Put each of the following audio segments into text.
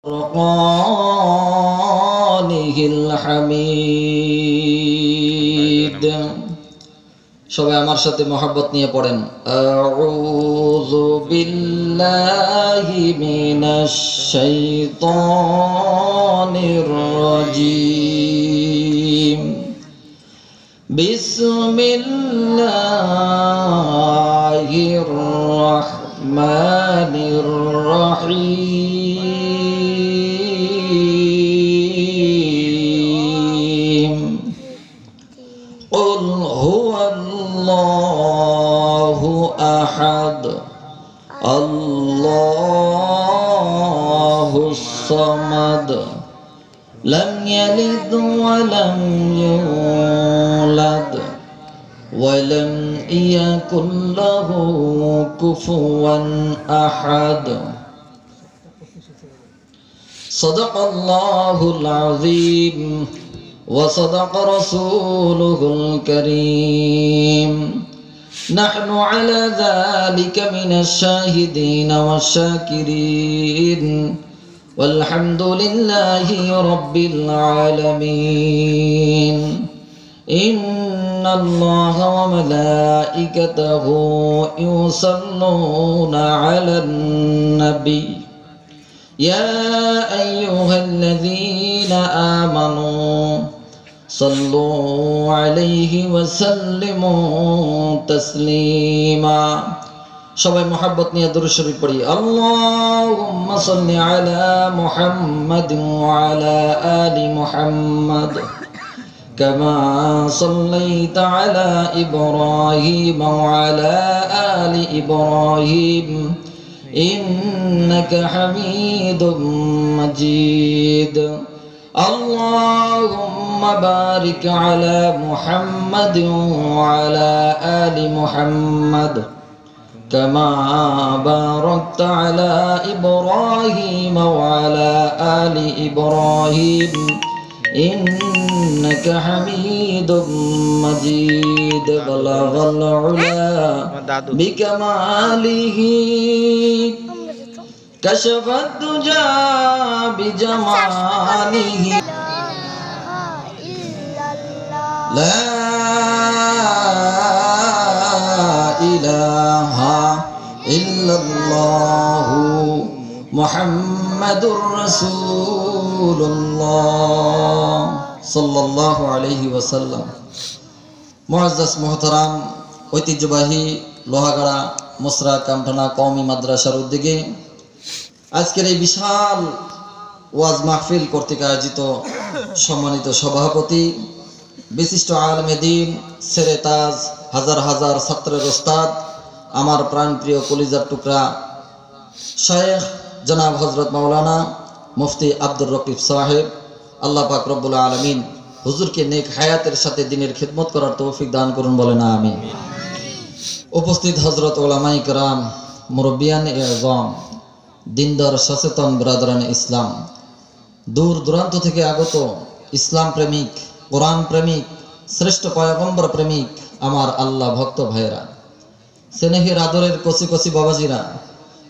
ফরকানিহিল হামিদ। সবাই আমার সাথে মহব্বত নিয়ে পড়েন, আউযু বিল্লাহি মিনাশ শাইতানির রাজিম। বিসমিল্লাহির রাহমানির রাহিম। কুল হুয়াল্লাহু আহাদ, আল্লাহুস সামাদ, লাম ইয়ালিদ ওয়া লাম ইউলাদ ওয়া লাম ইয়াকুল লাহু কুফুওয়ান আহাদ। সাদাকাল্লাহুল আযীম ওয়া সাদাকা রাসূলুহুল কারীম। নাহনু আলা যালিকা মিনাশ শাহিদিন ওয়াশ শাকিরিন ওয়ালহামদুলিল্লাহি রাব্বিল আলামিন। ইন্নাল্লাহা ওয়া মালাইকাতাহু ইউসাল্লুনা আলান নবী ইয়া আইয়ুহাল্লাযীনা আমানু সাল্লু আলাইহি ওয়া সাল্লিমু তাসলিমা। সবাই মহব্বত নিয়ে দুরূদ শরীফ পড়ি। আল্লাহুম্মা সাল্লি আলা মুহাম্মাদিন ওয়া আলা আলি মুহাম্মাদ কামা সাল্লাইতা আলা ইব্রাহিম ওয়া আলা আলি ইব্রাহিম ইন্নাকা হামিদুম মাজিদ। আল্লাহুম্মা বারিক আলা মুহাম্মাদিন ওয়া আলা আলি মুহাম্মাদ كما باركت على إبراهيم وعلى آل إبراهيم إنك حميد مجيد. بلغ العلا بكماله كشف الدجى بجماله لا ইলাহা ইল্লাল্লাহু মুহাম্মাদুর রাসূলুল্লাহ সাল্লাল্লাহু আলাইহি ওয়াসাল্লাম। মুআজ্জাজ মুহতারাম, ঐতিহ্যবাহী লোহাগাড়া মুসরা কামঠানা কওমি মাদ্রাসার উদ্যোগে আজকের এই বিশাল ওয়াজ মাহফিল কর্তৃক আয়োজিত সম্মানিত সভাপতি, বিশিষ্ট আলেমে দ্বীন, সেরে তাজ, হাজার হাজার ছাত্রের ওস্তাদ, আমার প্রাণপ্রিয় কলিজার টুকরা শায়েখ জনাব হযরত মাওলানা মুফতি আব্দুর রকিব সাহেব, আল্লাহ পাক রব্বুল আলামিন হুজুরকে নেক হায়াতের সাথে দ্বীনের খিদমত করার তৌফিক দান করুন, বলেন আমিন। উপস্থিত হযরত উলামায়ে কেরাম, মুরব্বিয়ান আযম, দিনদার সচেতন ব্রাদারান ইসলাম, দূর দূরান্ত থেকে আগত ইসলাম প্রেমিক, কোরআন প্রেমিক, শ্রেষ্ঠ পয়গম্বর প্রেমিক আমার আল্লাহ ভক্ত ভাইরা, স্নেহের আদরের কচি কচি বাবাজিরা,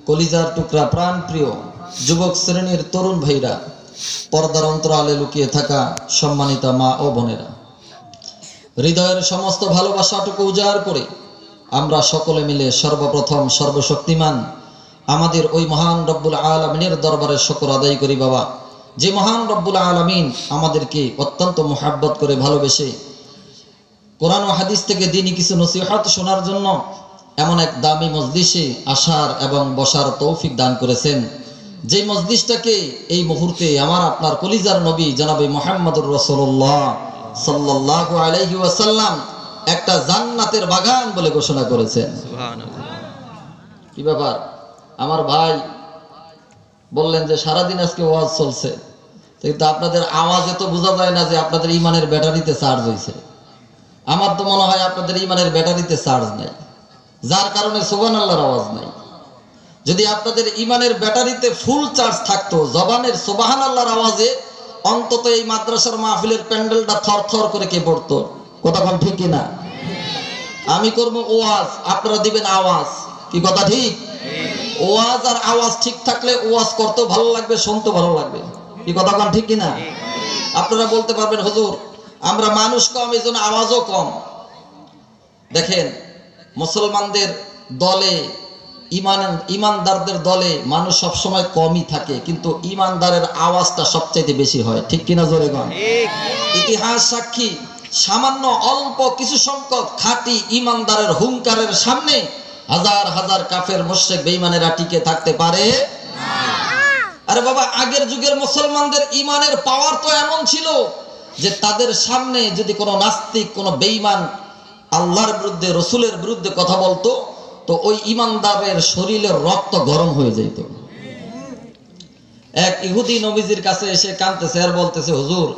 কলিজার টুকরা প্রাণ প্রিয় যুবক শ্রেণীর তরুণ ভাইরা, পর্দার অন্তরালে লুকিয়ে থাকা সম্মানিতা মা ও বোনেরা, হৃদয়ের সমস্ত ভালোবাসাটুকু উজাড় করে আমরা সকলে মিলে সর্বপ্রথম সর্বশক্তিমান আমাদের ওই মহান রব্বুল আলামিনের দরবারে শুকর আদায় করি। বাবা, যে মহান রব্বুল আলামিন আমাদেরকে অত্যন্ত মুহাব্বত করে ভালোবেসে কোরআন ও হাদিস থেকে দ্বীনি কিছু নসিহত শোনার জন্য এমন এক দামি মজলিসে আসার এবং বসার তৌফিক দান করেছেন, যে মজলিসটাকে এই মুহূর্তে আমার আপনার কলিজার নবী জনাবে মুহাম্মদুর রাসূলুল্লাহ সাল্লাল্লাহু আলাইহি ওয়াসাল্লাম একটা জান্নাতের বাগান বলে ঘোষণা করেছেন। সুবহানাল্লাহ। কি ব্যাপার, আমার ভাই বললেন যে সারাদিন আজকে ওয়াজ চলছে, কিন্তু আপনাদের আওয়াজে তো বোঝা যায় না যে আপনাদের ইমানের ব্যাটারিতে চার্জ হয়েছে। আমার তো মনে হয় আপনাদের ইমানের ব্যাটারিতে চার্জ নাই, যার কারণে সুবহানাল্লাহর আওয়াজ নাই। যদি আপনাদের ইমানের ব্যাটারিতে ফুল চার্জ থাকতো, জবানের সুবহানাল্লাহর আওয়াজে অন্তত এই মাদ্রাসার মাহফিলের প্যান্ডেলটা থরথর করে কে পড়তো। কথা কোন ঠিক কিনা? আমি করব ওয়াজ, আপনারা দিবেন আওয়াজ। কি কথা ঠিক? ওয়াজ আর আওয়াজ ঠিক থাকলে ওয়াজ করতেও ভালো লাগবে, শুনতেও ভালো লাগবে। কি কথা বলেন ঠিক কিনা? আপনারা বলতে পারবেন হুজুর আমরা মানুষ কম এই জন্য আওয়াজও কম। দেখেন মুসলমানদের দলে ইমানদারদের দলে মানুষ সবসময় কমই থাকে, কিন্তু ইমানদারের আওয়াজটা সবচাইতে বেশি হয়। ঠিক কিনা জোরে বলেন? ইতিহাস সাক্ষী সামান্য অল্প কিছু সংখ্যক খাঁটি ইমানদারের হুঙ্কারের সামনে হাজার হাজার কাফের মুশরিক বেঈমানেরা টিকে থাকতে পারে। আরে বাবা আগের যুগের মুসলমানদের ইমানের পাওয়ার তো এমন ছিল যে তাদের সামনে যদি কোনো নাস্তিক কোনো বেঈমান আল্লাহর বিরুদ্ধে রসুলের বিরুদ্ধে কথা বলতো তো ওই ইমানদারের শরীরের রক্ত গরম হয়ে যেত। এক ইহুদি নবীজির কাছে এসে কাঁদতেছে আর বলতেছে হুজুর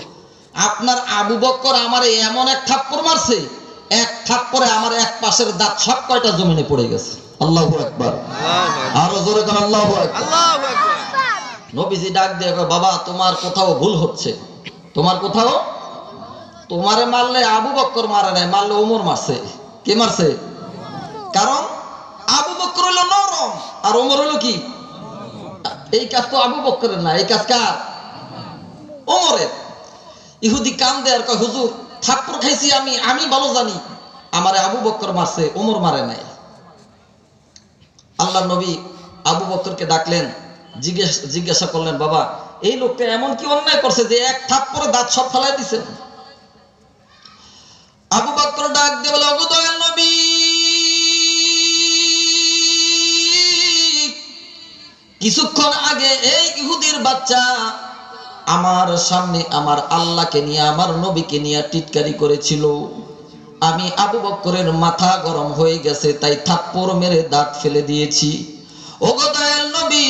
আপনার আবু বকর আমারে এমন এক থাপ্পড় মারছে, এক থাপ্পড়ে আমার এক পাশের দাঁত সব কয়টা জমিনে পড়ে গেছে। আল্লাহু আকবার, আরো জোরে করে আল্লাহু আকবার। নবীজি ডাক দিয়ে কয় বাবা তোমার কোথাও ভুল হচ্ছে, তোমার কোথাও, তোমারে মারলে আবু বকর মারে নাই, মারলে ওমর মারছে। কে মারছে? কারণ আবু বকর হলো নরম আর ওমর হলো কি? এই কাজ তো আবু বকরের না, এই কাজ কার? ওমরের। ইহুদি কান্দে আর কয় হুজুর থাপ্পড় খাইছি আমি ভালো জানি আমারে আবু বকর মারছে, ওমর মারে নাই। আল্লাহর নবী আবু বকরকে ডাকলেন, জিজ্ঞাসা করলেন বাবা এই লোকটা এমন কি অন্যায় করছে যে এক থাপ্পড়ে দাঁত সব ফেলাই দিছেন? আবু বকর ডাক দিয়ে বলে ওগো দয়াল নবী কিছুক্ষণ আগে এই ইহুদির বাচ্চা আমার সামনে আমার আল্লাহকে নিয়ে আমার নবীকে নিয়ে টিটকারি করেছিল, আমি আবু বকরের মাথা গরম হয়ে গেছে তাই থাপ্পড় মেরে দাঁত ফেলে দিয়েছি। ওগো দয়াল নবী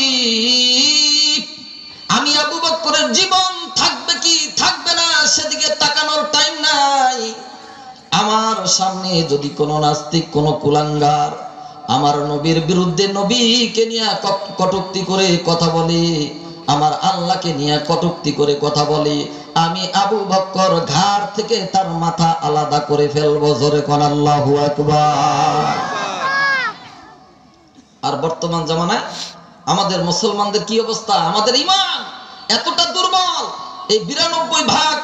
আমি আবু বকরের জীবন থাকবে কি থাকবে না সেদিকে তাকানোর টাইম নাই। আমার সামনে যদি কোনো নাস্তিক কোনো কুলাঙ্গার আমার নবীর বিরুদ্ধে নবীকে নিয়ে কটূক্তি করে কথা বলে, আমার আল্লাহকে নিয়ে কটূক্তি করে কথা বলে, আমি আবু বকর ঘাড় থেকে তার মাথা আলাদা করে ফেলবো। জোরে কোন আল্লাহু আকবার। আর বর্তমান জামানায় আমাদের মুসলমানদের কি অবস্থা? আমাদের ঈমান এতটা দুর্বল, এই 92%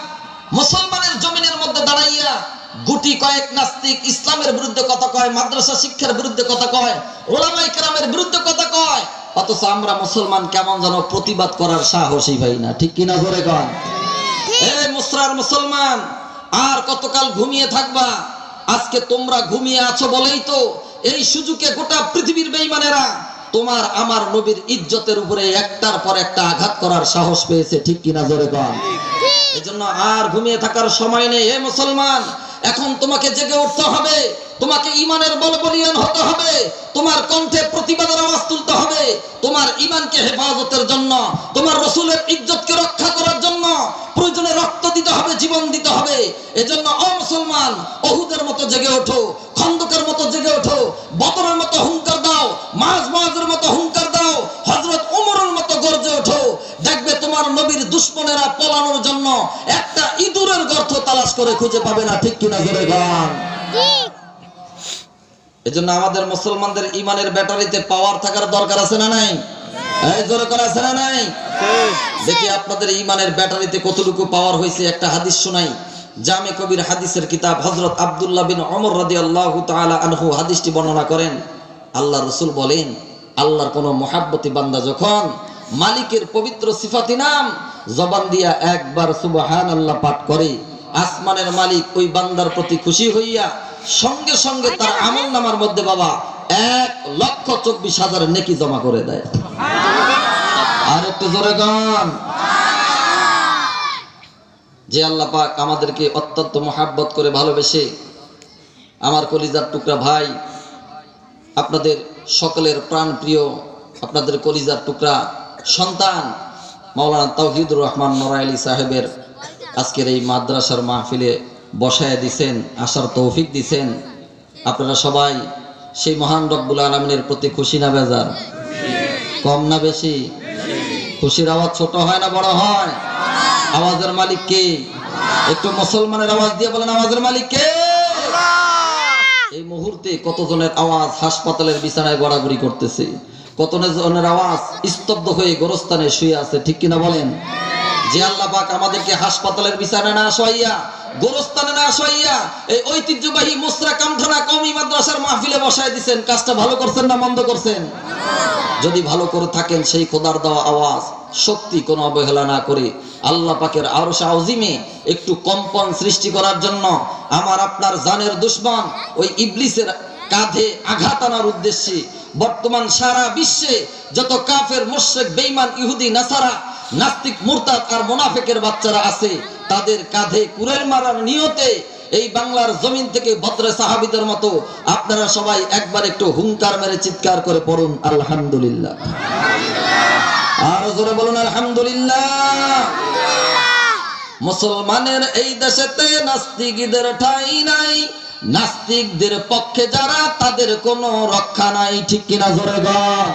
মুসলমানের জমিনের মধ্যে দাঁড়াইয়া গুটি কয়েক নাস্তিক ইসলামের বিরুদ্ধে কথা কয়, মাদ্রাসা শিক্ষার বিরুদ্ধে কথা কয়, ওলামায়ে কেরামের বিরুদ্ধে কথা কয়, অথচ আমরা মুসলমান কেমন যেন প্রতিবাদ করার সাহসই পাই না। ঠিক কিনা জোরে কন? এই মুসরার মুসলমান আর কতকাল ঘুমিয়ে থাকবা? আজকে তোমরা ঘুমিয়ে আছো বলেই তো এই সুযোগে গোটা পৃথিবীর বেঈমানেরা তোমার আমার নবীর ইজ্জতের উপরে একটার পর একটা আঘাত করার সাহস পেয়েছে। ঠিক কিনা জোরে কন? এজন্য আর ঘুমিয়ে থাকার সময় নেই। হে মুসলমান এখন তোমাকে জেগে উঠতে হবে, তোমাকে ঈমানের বলবলিয়ান হতে হবে, তোমার কণ্ঠে প্রতিবাদের আওয়াজ তুলতে হবে, তোমার ঈমানকে হেফাজতের জন্য, তোমার রাসূলের ইজ্জতকে রক্ষা করার জন্য প্রয়োজনে রক্ত দিতে হবে, জীবন দিতে হবে। এজন্য ও মুসলমান উহুদের মতো জেগে ওঠো, খন্দকের মতো জেগে ওঠো, বদরের মতো হুঙ্কার দাও, মাঝের মতো হুঙ্কার দাও, হযরত ওমরের মতো গর্জে ওঠো। দেখবে তোমার নবীর দুশমনেরা পলানোর জন্য একটা ইঁদুরের গর্ত তালাশ করে খুঁজে পাবে না। ঠিক কিনা জোরে গান? এজন্য আমাদের মুসলমানদের ঈমানের ব্যাটারিতে পাওয়ার থাকার দরকার আছে না নাই? এই জোরে করে আছে না নাই? দেখি আপনাদের ঈমানের ব্যাটারিতে কতটুকু পাওয়ার হয়েছে। একটা হাদিস শোনাই, জামে কবির হাদিসের কিতাব। হযরত আব্দুল্লাহ বিন ওমর রাদিয়াল্লাহু তাআলা আনহু হাদিসটি বর্ণনা করেন। আল্লাহ রাসূল বলেন আল্লাহর কোন মুহাব্বতি বান্দা যখন মালিকের পবিত্র সিফাতি নাম জবান দিয়া একবার সুবহানাল্লাহ পাঠ করে, আসমানের মালিক ওই বান্দার প্রতি খুশি হইয়া সঙ্গে সঙ্গে তার আমলনামার মধ্যে বাবা 1,24,000 নেকি জমা করে দেয়। আর একটু জোরে গান। যে আল্লাহ পাক আমাদেরকে অত্যন্ত মহাব্বত করে ভালোবেসে আমার কলিজার টুকরা ভাই, আপনাদের সকলের প্রাণ প্রিয়, আপনাদের কলিজার টুকরা সন্তান মাওলানা তাওহীদুর রহমান নড়াইলি সাহেবের আজকের এই মাদ্রাসার মাহফিলে বসায় দিছেন, আসার তৌফিক দিছেন। আপনারা সবাই সেই মহান রব্বুল আলামিনের প্রতি খুশি না বেজার? কম না বেশি? খুশির আওয়াজ ছোট হয় না বড় হয়? আওয়াজের মালিক কে? একটু মুসলমানের আওয়াজ দিয়ে বলেন আওয়াজের মালিক কে? এই মুহূর্তে কতজনের আওয়াজ হাসপাতালের বিছানায় গড়াগড়ি করতেছে, কতজনের আওয়াজ স্তব্ধ হয়ে গোরস্থানে শুয়ে আছে, ঠিক কিনা বলেন? যে আল্লাহ পাক আমাদেরকে হাসপাতালের বিছানায় না শোয়াইয়া, গোরস্থানে না শোয়াইয়া এই ঐতিহ্যবাহী মুসরা কামঠানা কওমি মাদ্রাসার মাহফিলে বসায় দিবেন, কাজটা ভালো করছেন না মন্দ করছেন? যদি ভালো করে থাকেন, সেই খোদার দেওয়া আওয়াজ শক্তি কোনো অবহেলা না করে আল্লাহ পাকের আরশ আযিমে একটু কম্পন সৃষ্টি করার জন্য আমার আপনার জানের দুশমন ওই ইবলিসের কাঁধে আঘাত আনার উদ্দেশ্যে বর্তমান সারা বিশ্বে যত কাফের, মুশরিক, বেঈমান, ইহুদি, নাসারা, নাস্তিক, মুরতাদ আর মুনাফিকের বাচ্চারা আছে, তাদের কাঁধে কুড়েল মারার নিয়তে এই বাংলার জমিন থেকে বদরে সাহাবীদের মতো আপনারা সবাই একবার একটু হুঙ্কার মেরে চিৎকার করে পড়ুন আলহামদুলিল্লাহ। আর জোরে বলুন আলহামদুলিল্লাহ। মুসলমানের এই দেশেতে নাস্তিকদের ঠাঁই নাই, নাস্তিকদের পক্ষে যারা তাদের কোনো রক্ষা নাই, ঠিক কিনা জোরে বল।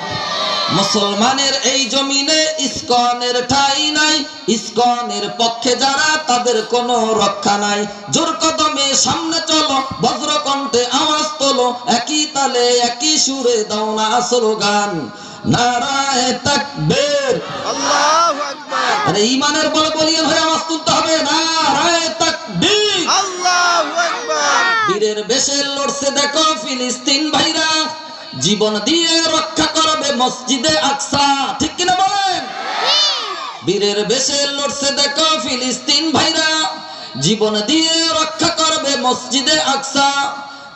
মুসলমানের এই জমিনে ইসকনের ঠাঁই নাই, ইসকনের পক্ষে যারা তাদের কোনো রক্ষা নাই। জোর কদমে সামনে চলো, বজ্রকণ্ঠে আওয়াজ তোলো, একই তালে একই সুরে দাও না স্লোগান, নারায়ে তাকবীর, আল্লাহু আকবার। আরে ঈমানের বলে বলিয়ে হয়ে আওয়াজ তুলতে হবে, নারায়ে তাকবীর, আল্লাহু আকবার। বীরের বেশে লড়ছে দেখো ফিলিস্তিন ভাইরা, জীবন দিয়ে রক্ষা করবে মসজিদে আকসা, ঠিক কিনা বলেন? বীরের বেশে লড়ছে দেখো ফিলিস্তিন ভাইরা, জীবন দিয়ে রক্ষা করবে মসজিদে আকসা।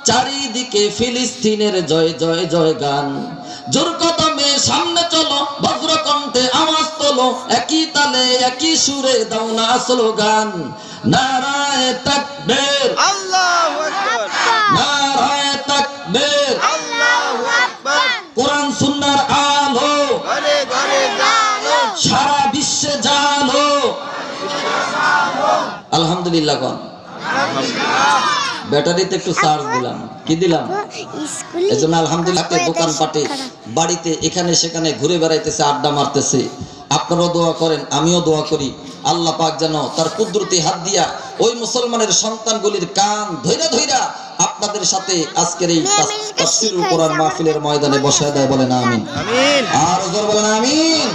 চারিদিকে ফিলিস্তিনের জয় জয় জয় গান, জোর কদমে সামনে চলো, বজ্রকণ্ঠে আওয়াজ তোলো, একই তালে একই সুরে দাও না স্লোগান, নারায়ে তাকবীর, আল্লাহু আকবার, নারায়ে তাকবীর, আল্লাহু আকবার। কোরআন সুন্নাহর আলো ঘরে ঘরে জালো, সারা বিশ্বে জালো, আলহামদুলিল্লাহ কোন ব্যাটারিতে একটু চার্জ দিলাম, কি দিলাম? এজন্য আলহামদুলিল্লাহ। দোকান পাটে, বাড়িতে, এখানে সেখানে ঘুরে বেড়াইতেছে, আড্ডা মারতেছে। আপনারাও দোয়া করেন, আমিও দোয়া করি, আল্লাহ পাক যেন তার কুদরতি হাত দিয়া ওই মুসলমানের সন্তানগুলির কান ধইরা ধইরা আপনাদের সাথে আজকের এই তাফসীরুল কোরআন মাহফিলের ময়দানে বসায় দেয়, বলেন আমিন। আর জোরে বলেন আমিন।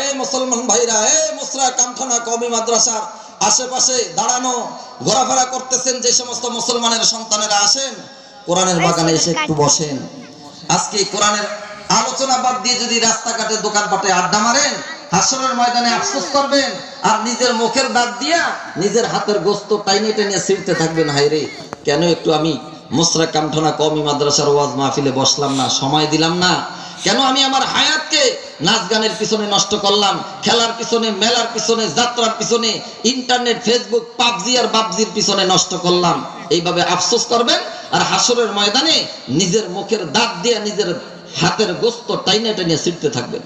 এই মুসলমান ভাইরা, এই মুসরা কামঠানা কওমি মাদ্রাসার আশেপাশে দাঁড়ানো ঘোরাফেরা করতেছেন যে সমস্ত মুসলমানের সন্তানেরা, আসেন কোরআনের বাগানে এসে একটু বসেন। আজকে কোরআনের আলোচনা বাদ দিয়ে যদি রাস্তাঘাটে দোকানপাটে আড্ডা মারেন, হাসরের ময়দানে আফসোস করবেন, আর নিজের মুখের দাঁত দিয়া নিজের হাতের গোস্ত টাইনে টেনে ছিঁড়তে থাকবেন, হায়রে কেন একটু আমি মুসরা কামঠানা কওমি মাদ্রাসার ওয়াজ মাহফিলে বসলাম না, সময় দিলাম না, কেন আমি আমার হায়াতকে নাচ গানের পিছনে নষ্ট করলাম, খেলার পিছনে, মেলার পিছনে, যাত্রার পিছনে, ইন্টারনেট, ফেসবুক, পাবজি আর বাবজির পিছনে নষ্ট করলাম, এইভাবে আফসোস করবেন। আর হাসরের ময়দানে নিজের মুখের দাঁত দিয়ে নিজের হাতের গোস্ত টাইনে টাইনে ছিঁড়তে থাকবেন।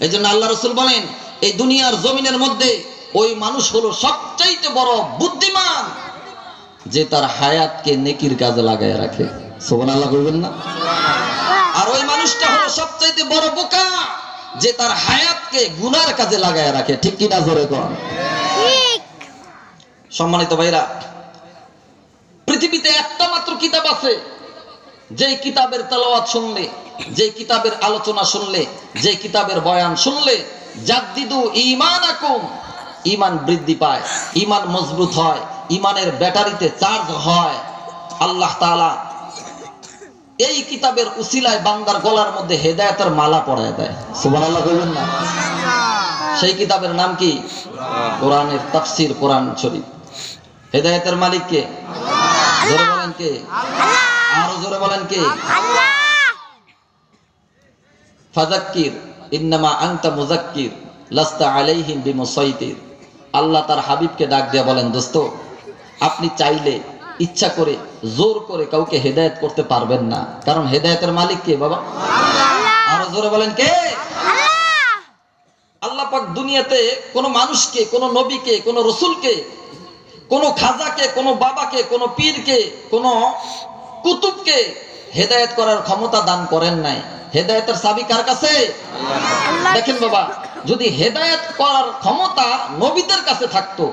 এই জন্য আল্লাহ রাসূল বলেন, এই দুনিয়ার জমিনের মধ্যে ওই মানুষ হলো সবচাইতে বড় বুদ্ধিমান যে তার হায়াতকে নেকির কাজে লাগায় রাখে, সুবহানাল্লাহ বলবেন না? আর ওই মানুষটা হলো সবচাইতে বড় বোকা যে তার হায়াতকে গুনার কাজে লাগায় রাখে, ঠিক কি না জোরে কোন? ঠিক। সম্মানিত ভাইরা, পৃথিবীতে একটা মাত্র কিতাব আছে, যে কিতাবের তেলাওয়াত শুনলে, যে কিতাবের আলোচনা শুনলে, যে কিতাবের বয়ান শুনলে জাদ্দিদু ঈমানাকুম, ঈমান বৃদ্ধি পায়, ঈমান মজবুত হয়, ঈমানের ব্যাটারিতে চার্জ হয়। আল্লাহ তাআলা এই কিতাবের উসিলায় বান্দার গলার মধ্যে হেদায়েতের মালা পরায় দেয়, সুবহানাল্লাহ বলবেন না? সেই কিতাবের নাম কি? কোরআনের তাফসীর, কোরআন শরীফ। হেদায়েতের মালিক কে? জোরে বলেন কে? আল্লাহ। আরো জোরে বলেন কে? আল্লাহ। ফাযাক্কির ইন্নামা আনতা মুযাক্কির লাস্তা আলাইহিম বিমুসাইতির। আল্লাহ তার হাবিবকে ডাক দিয়ে বলেন, দোস্ত আপনি চাইলে, ইচ্ছা করে, জোর করে কাউকে হেদায়েত করতে পারবেন না, কারণ হেদায়েতের মালিক কে বাবা? আল্লাহ। আরো জোরে বলেন কে? আল্লাহ। আল্লাহ পাক দুনিয়াতে কোন মানুষকে, কোন নবীকে, কোন রাসূলকে, কোন খাজাকে, কোন বাবাকে, কোন পীরকে, কোন কুতুবকে হেদায়েত করার ক্ষমতা দান করেন নাই। হেদায়েতের চাবি কার কাছে? আল্লাহ। দেখেন বাবা, যদি হেদায়েত করার ক্ষমতা নবীদের কাছে থাকতো,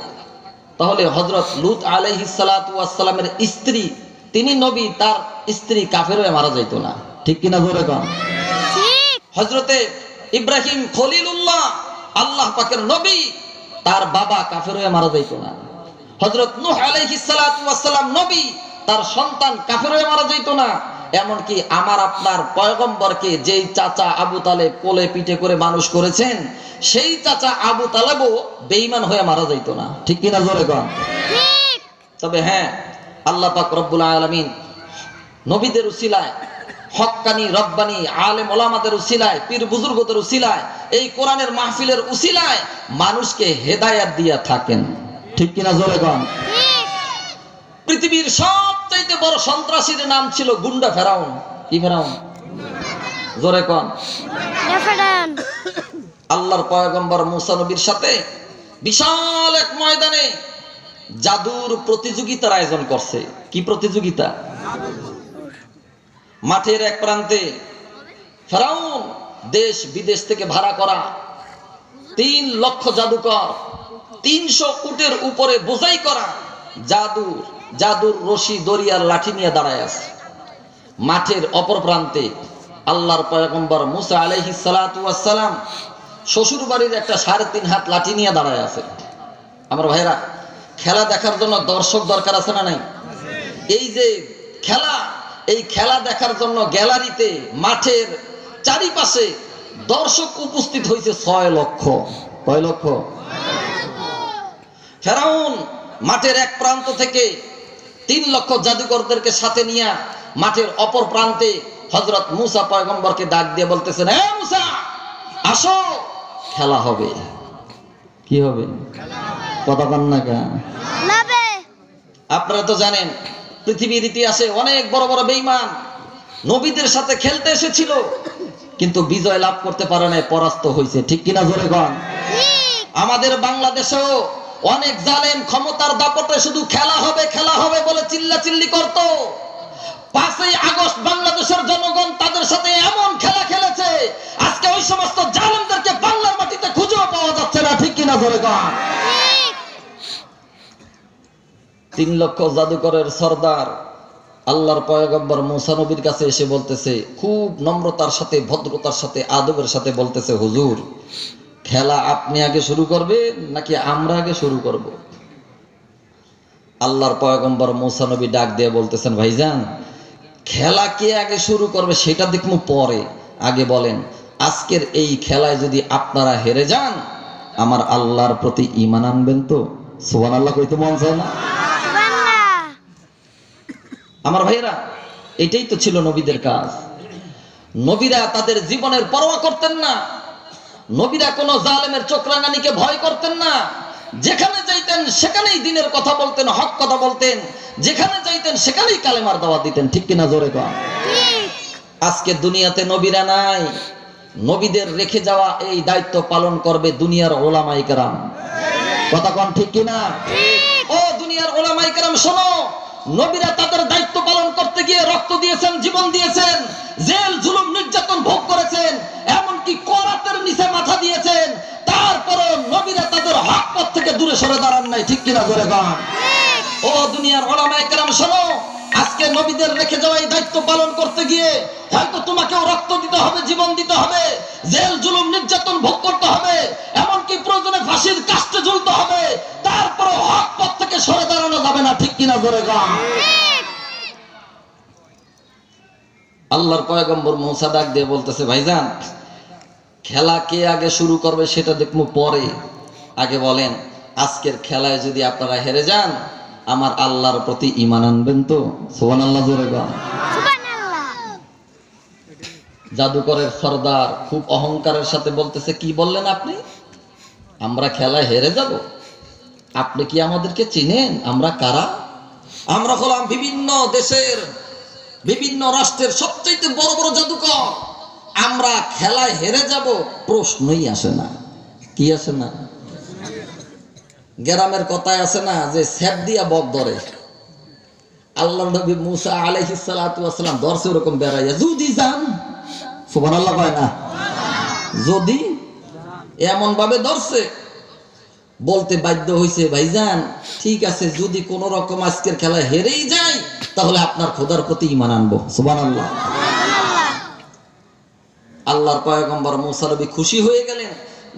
তাহলে হযরত লূত আলাইহিস সালাতু ওয়াস সালামের স্ত্রী, তিনি নবী, তার স্ত্রী কাফের হয়ে মারা যাইতো না, ঠিক কিনা জোরে কোন? ঠিক। হযরতে ইব্রাহিম খলিলুল্লাহ আল্লাহ পাকের নবী, তার বাবা কাফের হয়ে মারা যাইত না। হযরত নূহ আলাইহিস সালাতু ওয়াস সালাম নবী, তার সন্তান কাফের হয়ে মারা যাইত না। এমনকি আমার আপনার পয়গম্বরকে যেই চাচা আবু তালেব কোলে পিঠে করে মানুষ করেছেন, সেই চাচা আবু তালেবও বেঈমান হয়ে মারা যাইত না। ঠিক কিনা জোরে কোন? ঠিক। তবে হ্যাঁ, আল্লাহ পাক রব্বুল আলামিন নবীদের উসিলায়, হক্কানি রব্বানি আলেম ওলামাদের উসিলায়, পীর বুজুর্গদের উসিলায়, এই কোরআনের মাহফিলের উসিলায় মানুষকে হেদায়েত দিয়া থাকেন। ঠিক কিনা জোরে কোন? পৃথিবীর সবচাইতে বড় সন্ত্রাসীর নাম ছিল গুন্ডা ফেরাউন। কি ফেরাউন? জোরে কোন? আল্লাহর পয়গম্বর মুসা নবীর সাথে বিশাল এক ময়দানে জাদুর প্রতিযোগিতার আয়োজন করছে। কি প্রতিযোগিতা? মাঠের এক প্রান্তে ফেরাউন দেশ বিদেশ থেকে ভাড়া করা 3 লক্ষ জাদুকর, 300 উটের উপরে বোঝাই করা জাদুর রশি দরিয়ার লাঠি নিয়ে দাঁড়ায় আছে। মাঠের অপর প্রান্তে আল্লাহর পয়গম্বর মুসা আলাইহিস সালাতু ওয়াস সালাম শ্বশুর বাড়ির একটা 3.5 হাত লাঠি নিয়ে দাঁড়ায় আছে। আমার ভাইরা, খেলা দেখার জন্য দর্শক দরকার আছে না নাই? এই যে খেলা, এই খেলা দেখার জন্য গ্যালারিতে মাঠের চারিপাশে দর্শক উপস্থিত হয়েছে 6 লক্ষ। কয় লক্ষ? ফেরাউন মাঠের এক প্রান্ত থেকে 3 লক্ষ জাদুকরদেরকে সাথে নিয়ে মাঠের অপর প্রান্তে হযরত মুসা পয়গম্বরকে ডাক দিয়ে বলতেছেন, হে মুসা, আসো, খেলা হবে। কি হবে? কথা বলেন না কেন? আপনারা তো জানেন পৃথিবীর ইতিহাসে অনেক বড় বড় বেঈমান নবীদের সাথে খেলতে এসেছিল, কিন্তু বিজয় লাভ করতে পারে না, পরাস্ত হয়েছে। ঠিক কিনা জোরে বলেন? আমাদের বাংলাদেশেও অনেক জালেম ক্ষমতার দাপটে শুধু খেলা হবে বলে চিল্লাচিল্লি করত। 5ই আগস্ট বাংলাদেশের জনগণ তাদের সাথে এমন খেলা খেলেছে, আজকে ওই সমস্ত জালেমদেরকে বাংলার মাটিতে খুঁজেও পাওয়া যাচ্ছে না। ঠিক কিনা জোরে বলেন? 3 লক্ষ জাদুকরের সর্দার আল্লাহর পয়গম্বর মুসা নবীর কাছে এসে বলতেছে, খুব নম্রতার সাথে, ভদ্রতার সাথে, আদবের সাথে বলতেছে, হুজুর, খেলা আপনি আগে শুরু করবেন নাকি আমরা আগে শুরু করব? আল্লাহর পয়গম্বর মুসা নবী ডাক দিয়ে বলতেছেন, ভাইজান, খেলা কে আগে শুরু করবে সেটা দেখবো পরে, আগে বলেন আজকের এই খেলায় যদি আপনারা হেরে যান, আমার আল্লাহর প্রতি ঈমান আনবেন তো? সুবহানাল্লাহ কইতে মন চায় না? আমার ভাইয়েরা, এটাই তো ছিল নবীদের কাজ। নবীরা তাদের জীবনের পরোয়া করতেন না। নবীরা কোনো জালেমের চোখরাঙানিকে ভয় করতেন না। যেখানে যাইতেন সেখানেই দ্বীনের কথা বলতেন, হক কথা বলতেন। যেখানে যাইতেন সেখানেই কালেমার দাওয়াত দিতেন। ঠিক কিনা জোরে কন? আজকে দুনিয়াতে নবীরা নাই। নবীদের রেখে যাওয়া এই দায়িত্ব পালন করবে দুনিয়ার ওলামায়ে কেরাম। কথা কন ঠিক কিনা? ও দুনিয়ার ওলামায়ে কেরাম, শোনো, নবীরা তাদের দায়িত্ব পালন করতে গিয়ে রক্ত দিয়েছেন, জীবন দিয়েছেন, জেল জুলুম নির্যাতন ভোগ করেছেন, এমনকি করাতের নিচে মাথা দিয়েছেন। তারপরও নবীরা তাদের হক পথ থেকে দূরে সরে দাঁড়ান নাই। ঠিক কিনা জোরে বলেন? ও দুনিয়ার ওলামায়ে কেরাম, শোনো, আজকে নবীদের রেখে যাওয়া এই দায়িত্ব পালন করতে গিয়ে হয়তো তোমাকেও রক্ত দিতে হবে, জীবন দিতে হবে, জেল জুলুম নির্যাতন ভোগ করতে হবে, এমনকি প্রয়োজনে ফাঁসির কাস্টে ঝুলতে হবে। তারপরে হক পথ থেকে সরে দাঁড়ানো যাবে না। ঠিক কিনা জোরে বলেন? আল্লাহর পয়গম্বর মুসা ডাক দিয়ে বলতেছে, ভাইজান, খেলা কে আগে শুরু করবে সেটা দেখবো পরে, আগে বলেন আজকের খেলায় যদি আপনারা হেরে যান, আমার আল্লাহর প্রতি ঈমান আনবেন তো? সুবহানাল্লাহ জোরে বলেন। জাদুকরের সর্দার খুব অহংকারের সাথে বলতেছে, কি বললেন আপনি? আমরা খেলায় হেরে যাব? আপনি কি আমাদেরকে চিনেন? আমরা কারা? আমরা হলাম বিভিন্ন দেশের, বিভিন্ন রাষ্ট্রের সবচেয়ে বড় বড় জাদুকর। আমরা খেলায় হেরে যাব প্রশ্নই আসে না। কি আসে না? গ্রামের কথায় আছে না যে স্যাপ দিয়া বক ধরে। আল্লাহ নবী মুসা আলাইহিস সালাতু ওয়াস সালাম ধরছে ওরকম বেড়াইয়া, যদি যান, সুবহানাল্লাহ কয় না, যদি এমন ভাবে ধরছে, বলতে বাধ্য হইছে, ভাইজান ঠিক আছে, যদি কোন রকম আজকের খেলা হেরেই যায় তাহলে আপনার খোদার প্রতি ঈমান আনবো। সুবহানাল্লাহ। আল্লাহর পয়গম্বর মুসা নবী খুশি হয়ে গেলেন,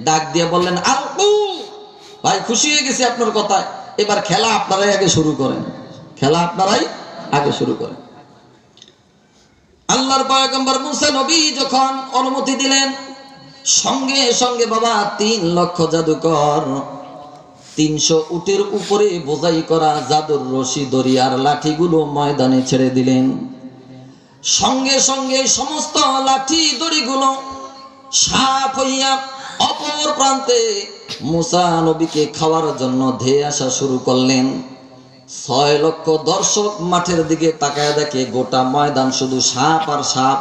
ডাক দিয়ে বললেন, আলকু ভাই, খুশি হয়ে গেছি আপনার কথায়, এবার খেলা আপনারাই আগে শুরু করেন, খেলা আপনারাই আগে শুরু করেন। আল্লাহর পয়গম্বর মুসা নবী যখন অনুমতি দিলেন, সঙ্গে সঙ্গে বাবা 3 লক্ষ জাদুকর 300 উটের উপরে বোঝাই করা জাদুর রশি দরিয়ার লাঠিগুলো ময়দানে ছেড়ে দিলেন। সঙ্গে সঙ্গে সমস্ত লাঠি দড়িগুলো সাপ হইয়া অপর প্রান্তে মুসা নবীকে খাওয়ার জন্য ধেয়ে আসা শুরু করলেন। 6 লক্ষ দর্শক মাঠের দিকে তাকায় দেখে গোটা ময়দান শুধু সাপ আর সাপ,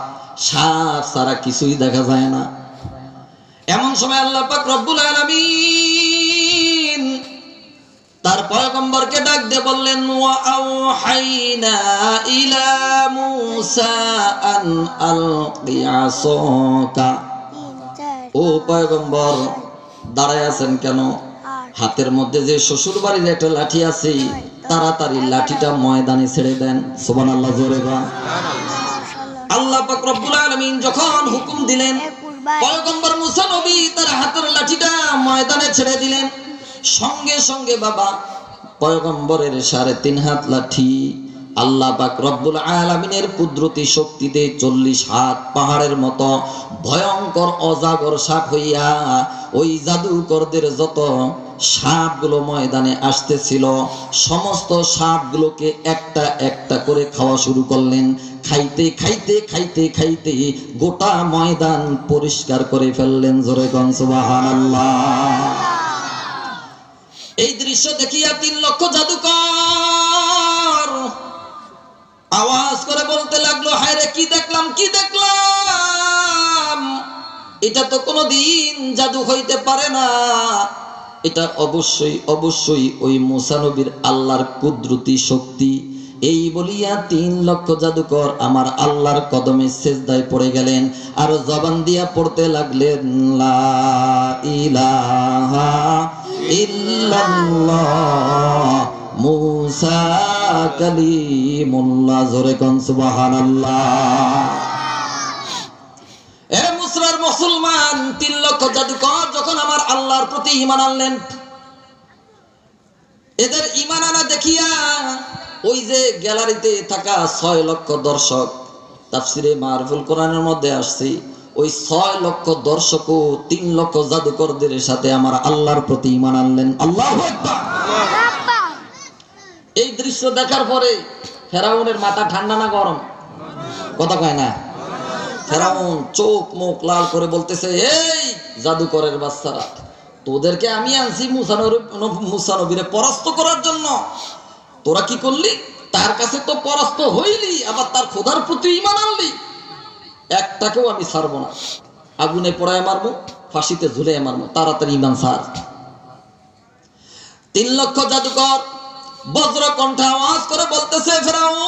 সাপ ছাড়া কিছুই দেখা যায় না। এমন সময় আল্লাহ পাক রব্বুল আলামিন তার পয়গম্বরকে ডাক দিয়ে বললেন, ওয়া আওহাইনা ইলা মুসা আন আলকি আসাকা। ও পয়গম্বর, দাঁড়ায় আছেন কেন? হাতের মধ্যে যে শ্বশুর বাড়ির একটা লাঠি আছে, তাড়াতাড়ি লাঠিটা ময়দানে ছেড়ে দেন। সুবহানাল্লাহ, জোরে বল। আল্লাহ পাক রব্বুল আলামিন যখন হুকুম দিলেন, পয়গম্বর মুসা নবী তার হাতের লাঠিটা ময়দানে ছেড়ে দিলেন। সঙ্গে সঙ্গে বাবা পয়গম্বরের 3.5 হাত লাঠি আল্লাহ পাক রব্বুল আলামিনের কুদরতি শক্তিতে 40 হাত পাহাড়ের মতো ভয়ঙ্কর অজাগর সাপ হইয়া ওই জাদুকরদের যত সাপগুলো ময়দানে আসতেছিল, সমস্ত সাপগুলোকে একটা একটা করে খাওয়া শুরু করলেন। খাইতে খাইতে খাইতে খাইতে গোটা ময়দান পরিষ্কার করে ফেললেন। জোরে কোন সুবহানাল্লাহ। এই দৃশ্য দেখিয়া 3 লক্ষ জাদুকর আওয়াজ করে বলতে লাগলো, হায় রে, কি দেখলাম, কি দেখলাম! এটা তো কোনোদিন জাদু হইতে পারে না, এটা অবশ্যই অবশ্যই ওই মুসা নবীর আল্লাহর কুদরতি শক্তি। এই বলিয়া 3 লক্ষ জাদুকর আমার আল্লাহর কদমে সেজদায় পড়ে গেলেন, আর জবান দিয়া পড়তে লাগলেন, লা ইলাহা ইল্লাল্লাহ মুসা কালিমুল্লাহ। জোরে কোন সুবহানাল্লাহ। এ মুসরার মুসলমান, 3 লক্ষ জাদুকর যখন আমার আল্লাহর প্রতি ঈমান আনলেন, এদের ঈমান আনা দেখিয়া ওই যে গ্যালারিতে থাকা 6 লক্ষ দর্শক, তাফসিরে মারফুল কোরআনের মধ্যে আসছে, ওই 6 লক্ষ দর্শকও 3 লক্ষ জাদুকরদের সাথে আমার আল্লাহর প্রতি ঈমান আনলেন। আল্লাহু আকবার। এই দৃশ্য দেখার পরে ফেরাউনের মাথা ঠান্ডা না গরম? কথা কয় না? ফেরাউন চোখ মুখ লাল করে বলতেছে, এই জাদুকরের বাচ্চারা, তোদেরকে আমি আনছি মুসা নবীরে পরাস্ত করার জন্য, তোরা কি করলি? তার কাছে তো পরাস্ত হইলি, আবার তার খোদার প্রতি ঈমান আনলি। একটাকেও আমি ছাড়বো না, আগুনে পোড়ায় মারবো, ফাঁসিতে ঝুলে মারবো, তাড়াতাড়ি ঈমান ছাড়। 3 লক্ষ জাদুকর বজ্র কণ্ঠে আওয়াজ করে বলতেছে, ফেরাউন,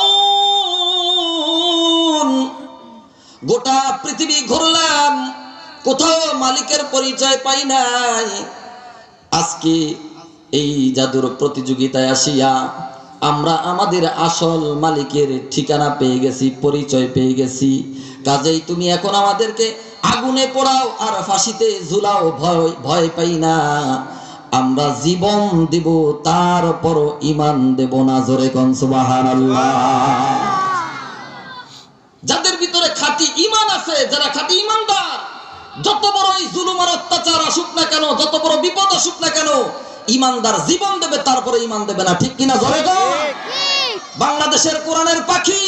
গোটা পৃথিবী ঘুরলাম, কোথাও মালিকের পরিচয় পাই নাই। আজকে এই জাদুর প্রতিযোগিতায় আসিয়া আমরা আমাদের আসল মালিকের ঠিকানা পেয়ে গেছি, পরিচয় পেয়ে গেছি। কাজেই তুমি এখন আমাদেরকে আগুনে পোড়াও আর ফাঁসিতে ঝুলাও, ভয় পাই না। আমরা জীবন দেব, তারপরও ঈমান দেব না। জোরে কোন সুবহানাল্লাহ। যাদের ভিতরে খাঁটি ঈমান আছে, যারা খাঁটি ঈমানদার, যত বড় এই জুলুম আর অত্যাচার আসুক না কেন, যত বড় বিপদ আসুক না কেন, ঈমানদার জীবন দেবে, তারপরে ঈমান দেবে না। ঠিক কিনা? জোরে গো। বাংলাদেশের কোরআনের পাখি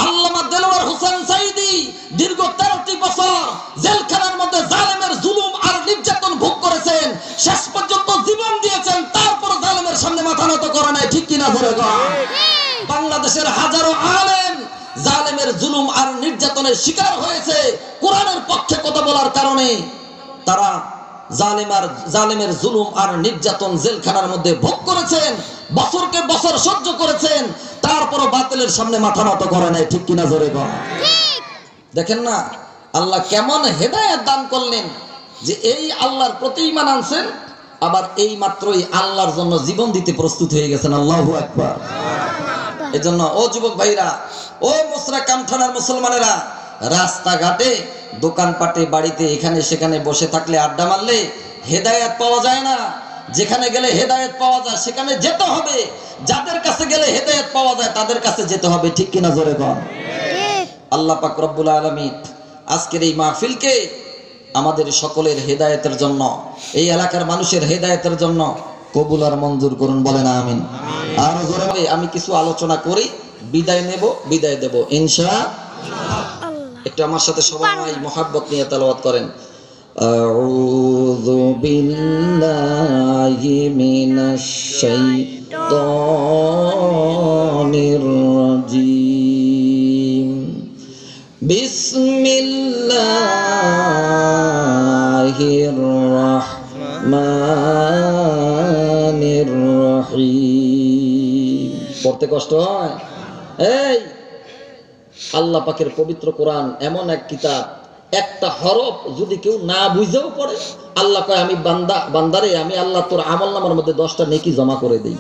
আল্লামা দেলোয়ার হোসেন সাঈদী দীর্ঘ 13টি বছর জেলখানার মধ্যে জালেমের জুলুম আর নির্যাতন ভোগ করেছেন, শেষ পর্যন্ত জীবন দিয়েছেন, তারপর জালেমের সামনে মাথা নত করে নাই। ঠিক কিনা? জোরে গো। বাংলাদেশের হাজারো আলেম জালেমের জুলুম আর নির্যাতনের শিকার হয়েছে, কোরআনের পক্ষে কথা বলার কারণে তারা জালেমের জুলুম আর নির্যাতন জেলখানার মধ্যে ভোগ করেছেন, বছরকে বছর সহ্য করেছেন, তারপরও বাতিলের সামনে মাথা নত করে নাই। ঠিক কিনা? জোরে গো। দেখেন না আল্লাহ কেমন হেদায়েত দান করলেন, যে এই আল্লাহর প্রতি ঈমান আনছেন, আবার এই মাত্রই আল্লাহর জন্য জীবন দিতে প্রস্তুত হয়ে গেছেন। আল্লাহু আকবার। এজন্য ও যুবক ভাইরা, ও মুসরা কামঠানার মুসলমানেরা, রাস্তাঘাটে দোকানপাটে বাড়িতে এখানে সেখানে বসে থাকলে আড্ডা মারলে হেদায়েত পাওয়া যায় না। যেখানে গেলে হেদায়েত পাওয়া যায় সেখানে যেতে হবে, যাদের কাছে গেলে হেদায়েত পাওয়া যায় তাদের কাছে যেতে হবে। ঠিক কিনা জোরে বল। আল্লাহ পাক রব্বুল আলামিন আজকের এই মাহফিলকে আমাদের সকলের হেদায়েতের জন্য, এই এলাকার মানুষের হেদায়েতের জন্য কবুল আর মঞ্জুর করুন, বলেন আমিন। আর জোরে আমি কিছু আলোচনা করি, বিদায় নেব, বিদায় দেব ইনশাআল্লাহ। একটু আমার সাথে সবাই মোহাব্বত নিয়ে তেলাওয়াত করেন। আউযু বিল্লাহি মিনাশ শাইতানির রাজিম। বিসমিল্লাহির রাহমানির রহিম। পড়তে কষ্ট হয়? এই আল্লাহ পাকের পবিত্র কোরআন এমন এক কিতাব, একটা হরফ যদি কেউ না বুঝেও পড়ে, আল্লাহ কয় আমি বান্দারে, আমি আল্লাহ তোর আমলনামার মধ্যে 10টা নেকি জমা করে দেই।